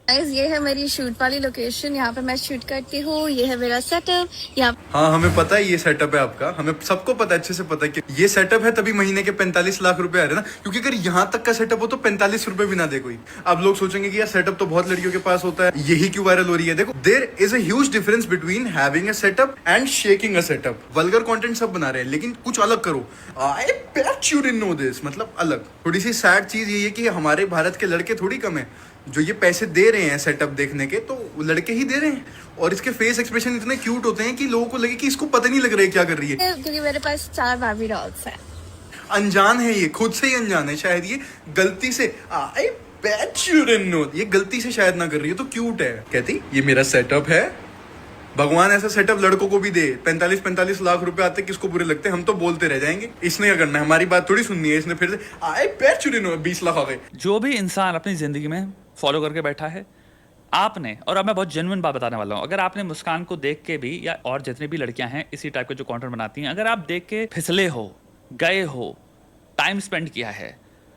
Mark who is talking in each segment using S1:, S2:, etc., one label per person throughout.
S1: Guys ये है मेरी शूट वाली लोकेशन, यहाँ पे मैं शूट करती हूँ। ये है मेरा सेटअप यहाँ।
S2: हाँ हमें पता है ये सेटअप है आपका, हमें सबको पता है, अच्छे से पता है कि ये सेटअप है, तभी महीने के 45 लाख रुपए आ रहे हैं ना। क्योंकि अगर यहाँ तक का सेटअप हो तो 45 रुपए भी ना दे कोई। अब लोग सोचेंगे कि यार सेटअप तो बहुत लड़कियों के पास होता है, यही क्यों वायरल हो रही है। देखो, there is a huge difference between having a setup and shaking a setup. Vulgar content सब बना रहे हैं, लेकिन कुछ अलग करो। I bet you didn't know this, मतलब अलग। थोड़ी सी सैड चीज ये है कि हमारे भारत के लड़के थोड़ी कम है जो ये पैसे दे रहे हैं सेटअप देखने के, तो लड़के ही दे रहे हैं। और इसके फेस एक्सप्रेशन इतने क्यूट होते हैं कि लोगों को लगे कि इसको पता नहीं लग रहा है क्या कर रही है,
S1: क्योंकि मेरे पास 4 बार्बी डॉल्स हैं।
S2: अनजान है ये, खुद से ही अनजान है शायद। ये गलती से, I bet you didn't no, ये गलती से शायद ना कर रही है, तो क्यूट है। कहती ये मेरा सेटअप है, भगवान ऐसा सेटअप लड़कों को भी दे। 45 लाख रुपए आते किसको बुरे लगते हैं, हम तो बोलते रह जाएंगे। इसने क्या करना है, हमारी बात थोड़ी सुननी है। इसने फिर से I bet you didn't know 20 lakh आ गए।
S3: जो भी इंसान अपनी ज़िंदगी में फॉलो करके बैठा है, आपने, और अब मैं बहुत जेन्युइन बात बताने वाला हूँ, अगर आपने मुस्कान को देख के भी, या और जितनी भी लड़कियां हैं इसी टाइप के जो कंटेंट बनाती हैं, अगर आप देख के फिसले हो, गए हो, टाइम स्पेंड किया है,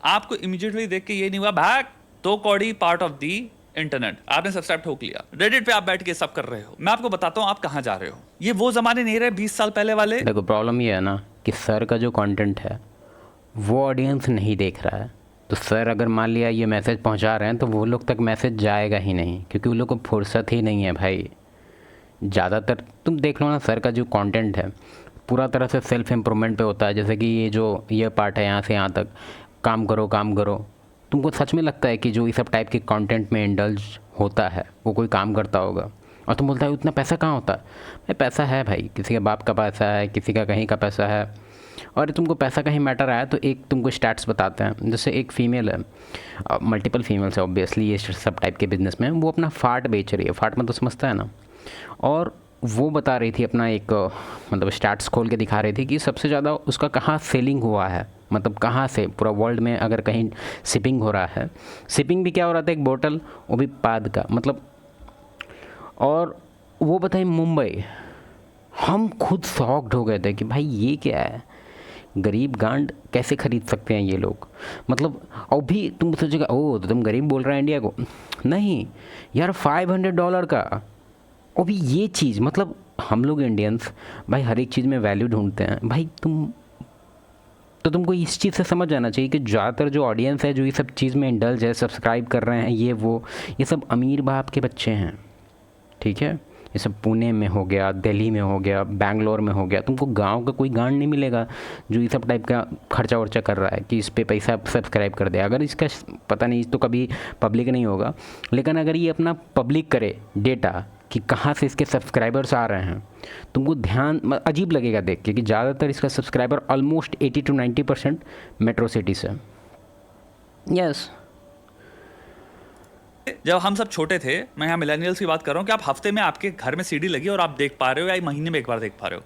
S3: आपको इमीडिएटली देख के ये नहीं हुआ भाग तो कौड़ी पार्ट ऑफ दी इंटरनेट, आपने सब्सक्राइब ठोक लिया, रेडिट पे आप बैठ के सब कर रहे हो। मैं आपको बताता हूँ आप कहाँ जा रहे हो। ये वो जमाने नहीं रहे 20 साल पहले वाले।
S4: देखो प्रॉब्लम ये है ना कि सर का जो कंटेंट है वो ऑडियंस नहीं देख रहा है। तो सर अगर मान लिया ये मैसेज पहुंचा रहे हैं तो वो लोग तक मैसेज जाएगा ही नहीं, क्योंकि उन लोग को फुर्सत ही नहीं है भाई। ज़्यादातर तुम देख लो ना, सर का जो कंटेंट है पूरा तरह से सेल्फ इम्प्रूवमेंट पे होता है। जैसे कि ये पार्ट है, यहाँ से यहाँ तक काम करो काम करो। तुमको सच में लगता है कि जो इस सब टाइप के कंटेंट में इंडल्ज होता है वो कोई काम करता होगा? और तुम बोलता है उतना पैसा कहाँ होता है? भाई पैसा है भाई, किसी के बाप का पैसा है, किसी का कहीं का पैसा है। और तुमको पैसा कहीं मैटर आया तो एक तुमको स्टैट्स बताते हैं। जैसे एक फ़ीमेल है, मल्टीपल फीमेल्स है ऑब्वियसली ये सब टाइप के बिजनेस में, वो अपना फाट बेच रही है। फाट में तो समझता है ना। और वो बता रही थी अपना एक मतलब स्टैट्स खोल के दिखा रही थी कि सबसे ज़्यादा उसका कहाँ सेलिंग हुआ है, मतलब कहाँ से पूरा वर्ल्ड में अगर कहीं शिपिंग हो रहा है। शिपिंग भी क्या हो रहा था, एक बोतल, वो भी पाद का, मतलब। और वो बताइए मुंबई, हम खुद शॉक्ड हो गए थे कि भाई ये क्या है, गरीब गांड कैसे खरीद सकते हैं ये लोग। मतलब और भी तुम सोचेगा ओ तो तुम गरीब बोल रहे हैं इंडिया को, नहीं यार, $500 का। और भी ये चीज़, मतलब हम लोग इंडियंस भाई हर एक चीज़ में वैल्यू ढूंढते हैं भाई। तुमको इस चीज़ से समझ आना चाहिए कि ज़्यादातर जो ऑडियंस है जो ये सब चीज़ में इंडल्ज है, सब्सक्राइब कर रहे हैं, ये सब अमीर बाप के बच्चे हैं, ठीक है। ये सब पुणे में हो गया, दिल्ली में हो गया, बैंगलोर में हो गया। तुमको गांव का कोई गांड नहीं मिलेगा जो ये सब टाइप का खर्चा वर्चा कर रहा है कि इस पे पैसा सब्सक्राइब कर दे। अगर इसका पता नहीं तो कभी पब्लिक नहीं होगा, लेकिन अगर ये अपना पब्लिक करे डेटा कि कहाँ से इसके सब्सक्राइबर्स आ रहे हैं, तुमको ध्यान अजीब लगेगा देख के कि ज़्यादातर इसका subscriber almost 80 to 90% metro city से। यस,
S3: जब हम सब छोटे थे, मैं यहाँ मिलेनियल्स की बात कर रहा हूँ, कि आप हफ्ते में आपके घर में सीडी लगी और आप देख पा रहे हो, या महीने में एक बार देख पा रहे हो।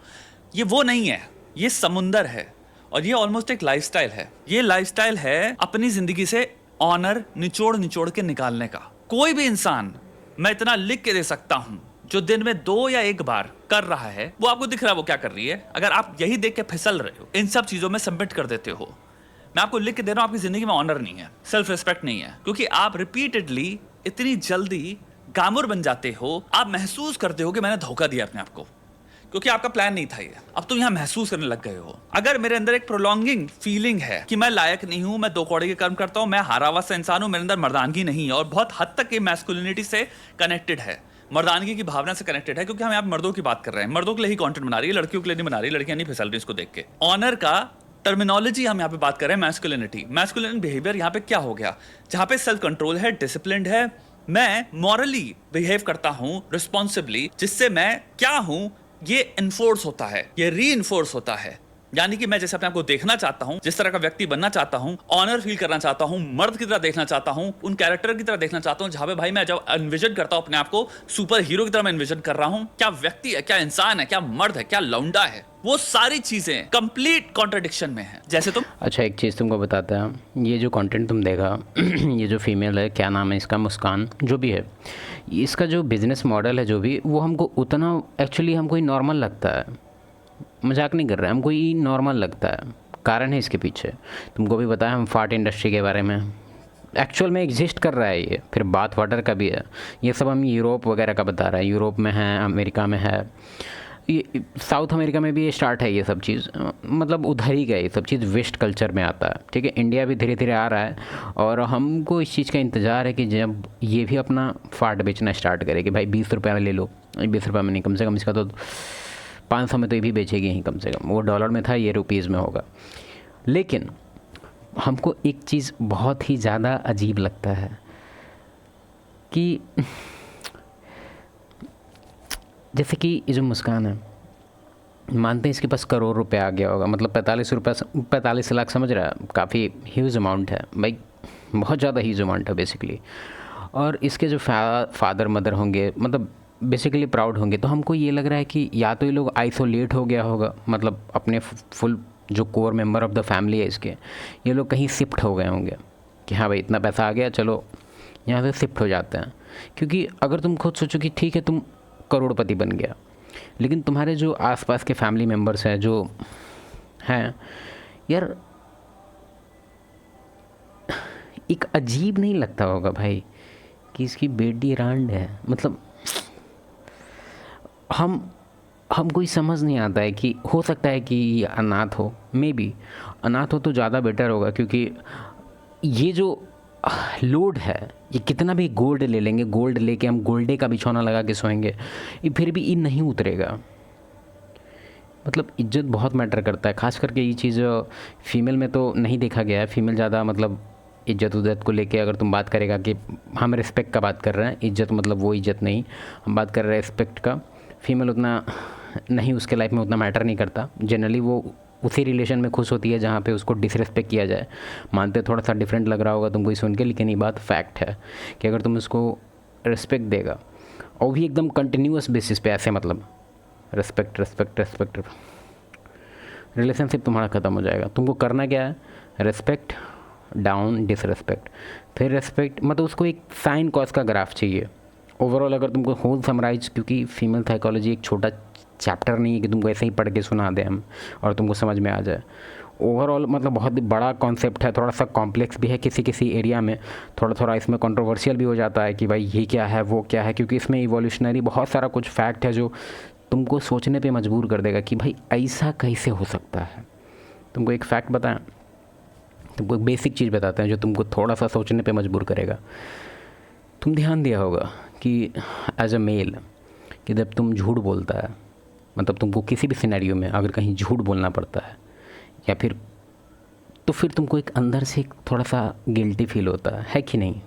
S3: ये वो नहीं है, ये समुंदर है। और ये ऑलमोस्ट एक लाइफस्टाइल है। ये लाइफस्टाइल है अपनी जिंदगी से ऑनर निचोड़ निचोड़ के निकालने का। कोई भी इंसान, मैं इतना लिख के दे सकता हूं, जो दिन में 2 या 1 बार कर रहा है, वो आपको दिख रहा है वो क्या कर रही है। अगर आप यही देख के फिसल रहे हो, इन सब चीजों में सबमिट कर देते हो, मैं आपको लिख के दे रहा हूं, आपकी जिंदगी में ऑनर नहीं है, सेल्फ रिस्पेक्ट नहीं है। क्योंकि आप रिपीटेडली इतनी जल्दी गामुर बन जाते हो, आप महसूस करते हो कि मैंने धोखा दिया अपने आप को, क्योंकि आपका प्लान नहीं था ये। अब तुम यहाँ महसूस करने लग गए हो। अगर मेरे अंदर एक प्रोलॉन्गिंग फीलिंग है कि मैं लायक नहीं हूं, मैं 2 कौड़े के कर्म करता हूं, मैं हारा हुआ सा इंसान हूं, मेरे अंदर मर्दानगी नहीं है, और बहुत हद तक ये मैस्कुलिनिटी से कनेक्टेड है, मर्दानगी की भावना से कनेक्टेड है। क्योंकि हम यहाँ मर्दों की बात कर रहे हैं, मर्दों के लिए ही कंटेंट बना रही है, लड़कियों के लिए नहीं बना रही। लड़कियां नहीं फिसल रही इसको देख के। ऑनर का टर्मिनोलॉजी हम यहाँ पे बात कर रहे हैं, मैस्कुलिनिटी। मैस्कुलिन बिहेवियर यहाँ पे क्या हो गया, जहाँ पे सेल्फ कंट्रोल है, डिसिप्लिन है, मैं मॉरली बिहेव करता हूं रिस्पॉन्सिबली, जिससे मैं क्या हूं ये इन्फोर्स होता है, ये री इन्फोर्स होता है। यानी कि मैं जैसे अपने आप को देखना चाहता हूं, जिस तरह का व्यक्ति बनना चाहता हूं, ऑनर फील करना चाहता हूं, मर्द की तरह देखना चाहता हूं, उन कैरेक्टर की तरह देखना चाहता हूं, जहां पे भाई मैं जब एनविजन करता हूं अपने आप को सुपर हीरो की तरह मैं एनविजन कर रहा हूं, क्या व्यक्ति है, क्या इंसान है, क्या मर्द है, क्या लौंडा है, वो सारी चीजें कंप्लीट कॉन्ट्रडिक्शन में है। जैसे तुम,
S4: अच्छा एक चीज़ तुमको बताते हैं, ये जो कंटेंट तुम देखा ये जो फीमेल है, क्या नाम है इसका, मुस्कान जो भी है, इसका जो बिज़नेस मॉडल है जो भी, वो हमको उतना एक्चुअली हमको ही नॉर्मल लगता है। मजाक नहीं कर रहे हैं, हमको ही नॉर्मल लगता है। कारण है इसके पीछे, तुमको भी बताया हम फार्ट इंडस्ट्री के बारे में, एक्चुअल में एग्जिस्ट कर रहा है ये। फिर बात वाटर का भी है, ये सब हम यूरोप वगैरह का बता रहे हैं, यूरोप में है, अमेरिका में है, ये साउथ अमेरिका में भी ये स्टार्ट है ये सब चीज़, मतलब उधर ही गए ये सब चीज़, वेस्ट कल्चर में आता है, ठीक है। इंडिया भी धीरे धीरे आ रहा है और हमको इस चीज़ का इंतज़ार है कि जब ये भी अपना फाट बेचना स्टार्ट करे कि भाई 20 रुपये में ले लो, 20 रुपये में नहीं, कम से कम इसका तो 500 में तो ये भी बेचेगी ही कम से कम। वो डॉलर में था, ये रुपीज़ में होगा। लेकिन हमको एक चीज़ बहुत ही ज़्यादा अजीब लगता है कि जैसे कि ये जो मुस्कान है, मानते हैं इसके पास करोड़ रुपए आ गया होगा, मतलब 45 लाख, समझ रहा है, काफ़ी ह्यूज अमाउंट है भाई, बहुत ज़्यादा ह्यूज अमाउंट है बेसिकली। और इसके जो फादर मदर होंगे, मतलब बेसिकली प्राउड होंगे, तो हमको ये लग रहा है कि या तो ये लोग आइसोलेट हो गया होगा, मतलब अपने फुल जो core member of the family है इसके, ये लोग कहीं शिफ्ट हो गए होंगे कि हाँ भाई इतना पैसा आ गया, चलो यहाँ से शिफ्ट हो जाते हैं। क्योंकि अगर तुम खुद सोचो कि ठीक है तुम करोड़पति बन गया, लेकिन तुम्हारे जो आसपास के फैमिली मेम्बर्स हैं जो हैं यार, एक अजीब नहीं लगता होगा भाई कि इसकी बेटी रांड है, मतलब हम कोई समझ नहीं आता है कि हो सकता है कि ये अनाथ हो, मे बी अनाथ हो तो ज़्यादा बेटर होगा, क्योंकि ये जो लोड है, ये कितना भी गोल्ड ले लेंगे, गोल्ड लेके हम गोल्डे का बिछौना लगा के सोएंगे, ये फिर भी ये नहीं उतरेगा। मतलब इज्जत बहुत मैटर करता है, खास करके ये चीज़ फीमेल में तो नहीं देखा गया है। फीमेल ज़्यादा मतलब इज्जत उज्जत को लेके अगर तुम बात करेगा कि हम रिस्पेक्ट का बात कर रहे हैं, इज्जत मतलब वो इज्जत नहीं, हम बात कर रहे हैं रिस्पेक्ट का। फीमेल उतना नहीं, उसके लाइफ में उतना मैटर नहीं करता। जनरली वो उसी रिलेशन में खुश होती है जहाँ पे उसको डिसरिस्पेक्ट किया जाए। मानते थोड़ा सा डिफरेंट लग रहा होगा तुमको ये सुन के, लेकिन ये बात फैक्ट है कि अगर तुम उसको रिस्पेक्ट देगा, और भी एकदम कंटिन्यूस बेसिस पे, ऐसे मतलब रिस्पेक्ट रिस्पेक्ट रिस्पेक्ट, रिलेशनशिप तुम्हारा ख़त्म हो जाएगा। तुमको करना क्या है, रिस्पेक्ट डाउन डिसरिस्पेक्ट, फिर रिस्पेक्ट, मतलब उसको एक साइन कॉस का ग्राफ चाहिए ओवरऑल। अगर तुमको होल समराइज, क्योंकि फीमेल साइकोलॉजी एक छोटा चैप्टर नहीं है कि तुमको ऐसे ही पढ़ के सुना दें हम और तुमको समझ में आ जाए। ओवरऑल मतलब बहुत बड़ा कॉन्सेप्ट है, थोड़ा सा कॉम्प्लेक्स भी है किसी किसी एरिया में, थोड़ा थोड़ा इसमें कंट्रोवर्शियल भी हो जाता है कि भाई ये क्या है वो क्या है, क्योंकि इसमें इवोल्यूशनरी बहुत सारा कुछ फैक्ट है जो तुमको सोचने पे मजबूर कर देगा कि भाई ऐसा कैसे हो सकता है। तुमको एक फैक्ट बताएं, तुमको एक बेसिक चीज़ बताते हैं जो तुमको थोड़ा सा सोचने पे मजबूर करेगा। तुम ध्यान दिया होगा कि एज अ मेल कि जब तुम झूठ बोलता है, मतलब तुमको किसी भी सिनेरियो में अगर कहीं झूठ बोलना पड़ता है या फिर, तो फिर तुमको एक अंदर से एक थोड़ा सा गिल्टी फील होता है कि नहीं,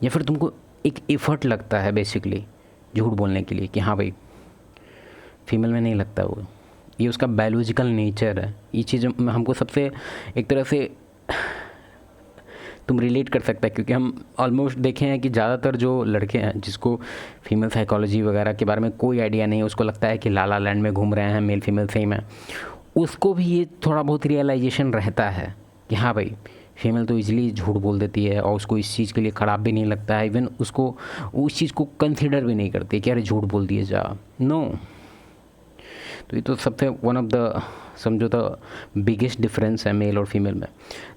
S4: या फिर तुमको एक एफर्ट लगता है बेसिकली झूठ बोलने के लिए कि हाँ भाई। फीमेल में नहीं लगता वो, ये उसका बायोलॉजिकल नेचर है। ये चीज़ हमको सबसे एक तरह से तुम रिलेट कर सकता है, क्योंकि हम ऑलमोस्ट देखे हैं कि ज़्यादातर जो लड़के हैं जिसको फीमेल साइकोलॉजी वगैरह के बारे में कोई आइडिया नहीं है, उसको लगता है कि लाला लैंड में घूम रहे हैं, मेल फीमेल सेम है, उसको भी ये थोड़ा बहुत रियलाइजेशन रहता है कि हाँ भाई फीमेल तो इजीली झूठ बोल देती है और उसको इस चीज़ के लिए ख़राब भी नहीं लगता है, इवन उसको उस चीज़ को कंसिडर भी नहीं करती कि अरे झूठ बोल दिए जा, नो। तो ये तो सबसे वन ऑफ द समझो तो बिगेस्ट डिफरेंस है मेल और फीमेल में।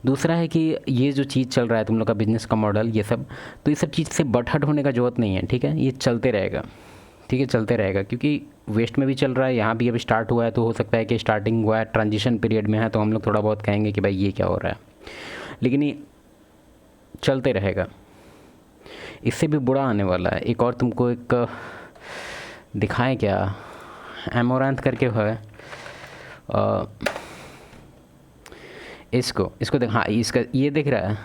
S4: दूसरा है कि ये जो चीज़ चल रहा है तुम लोग का बिजनेस का मॉडल, ये सब, तो ये सब चीज़ से बटहट होने का ज़रूरत नहीं है, ठीक है। ये चलते रहेगा, ठीक है, चलते रहेगा, क्योंकि वेस्ट में भी चल रहा है, यहाँ भी अभी स्टार्ट हुआ है, तो हो सकता है कि स्टार्टिंग हुआ है, ट्रांजिशन पीरियड में है, तो हम लोग थोड़ा बहुत कहेंगे कि भाई ये क्या हो रहा है, लेकिन ये चलते रहेगा। इससे भी बुरा आने वाला है। एक और तुमको एक दिखाएं क्या, एमोरेंथ करके है, इसको देख, हाँ इसका ये दिख रहा है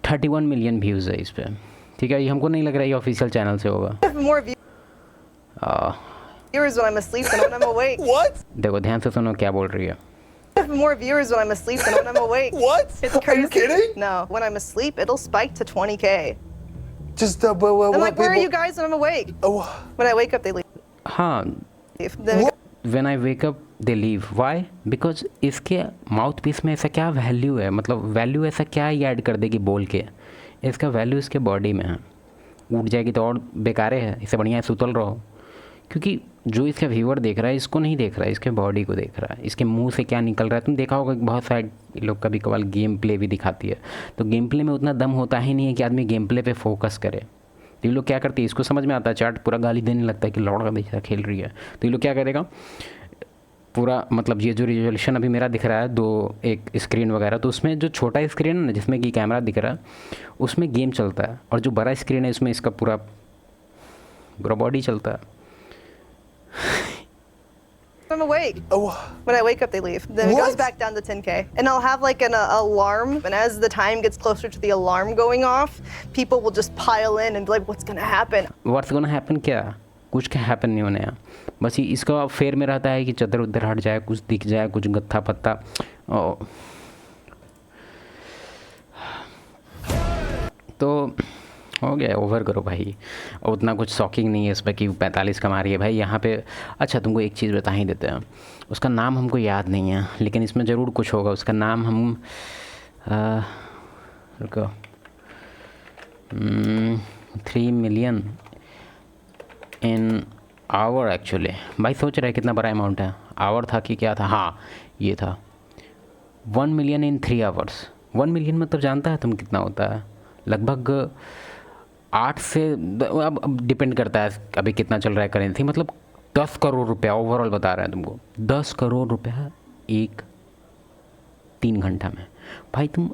S4: 31 मिलियन व्यूज़ है इस पर, ठीक है। ये हमको नहीं लग रहा है ये ऑफिशियल चैनल से होगा।
S5: Viewers when I'm asleep than when I'm awake.
S6: What?
S4: देखो ध्यान से सुनो क्या बोल रही है।
S5: I have more viewers when I'm asleep than when I'm awake.
S6: What?
S5: It's crazy.
S6: Are you kidding?
S5: No, when I'm asleep, it'll spike to 20K.
S6: Just
S5: I'm like, where are you guys when I'm awake?
S6: Oh,
S5: When I wake up, they leave.
S4: हाँ,
S5: Then
S4: when I wake up they leave, why, because इसके mouthpiece में ऐसा क्या value है, मतलब value ऐसा क्या ये ऐड कर देगी बोल के, इसका वैल्यू इसके बॉडी में है। उठ जाएगी तो और बेकारे है, इससे बढ़िया है सुतल रहो। क्योंकि जो इसका व्यूअर देख रहा है इसको नहीं देख रहा है, इसके बॉडी को देख रहा है, इसके मुंह से क्या निकल रहा है। तुम देखा होगा कि बहुत सारे लोग कभी कभार गेम प्ले भी दिखाती है, तो गेम प्ले में उतना दम होता ही नहीं है कि आदमी गेम प्ले पे फोकस करे। तो ये लोग क्या करते हैं, इसको समझ में आता है चैट पूरा गाली देने लगता है कि लौड़ा बेचारा खेल रही है, तो ये लोग क्या करेगा पूरा, मतलब ये जो रिजोल्यूशन अभी मेरा दिख रहा है 2 स्क्रीन वगैरह, तो उसमें जो छोटा स्क्रीन है ना जिसमें कि कैमरा दिख रहा है उसमें गेम चलता है, और जो बड़ा स्क्रीन है इसमें इसका पूरा बॉडी चलता है।
S5: I'm awake. When I wake up, they leave. Then it goes back down to 10K. And I'll have like an alarm. And as the time gets closer to the alarm going off, people will just pile in and be like, what's going to happen?
S4: What's gonna happen क्या? कुछ क्या happen नहीं होने हैं, बस ये इसका फेर में रहता है कि चदर उधर हट जाए, कुछ दिख जाए, कुछ गत्था पत्ता। तो हो गया, ओवर करो भाई, उतना कुछ शॉकिंग नहीं है इसमें कि 45 कमा रही है भाई यहाँ पे। अच्छा तुमको एक चीज़ बता ही देते हैं, उसका नाम हमको याद नहीं है लेकिन इसमें ज़रूर कुछ होगा। उसका नाम हम रुको 3 मिलियन इन आवर एक्चुअली। भाई सोच रहे कितना बड़ा अमाउंट है, आवर था कि क्या था, हाँ ये था 1 मिलियन इन 3 आवर्स। 1 मिलियन मतलब जानता है तुम कितना होता है, लगभग 8 से अब डिपेंड करता है अभी कितना चल रहा है करेंसी, मतलब 10 करोड़ रुपया ओवरऑल बता रहे हैं तुमको, 10 करोड़ रुपया 3 घंटा में। भाई तुम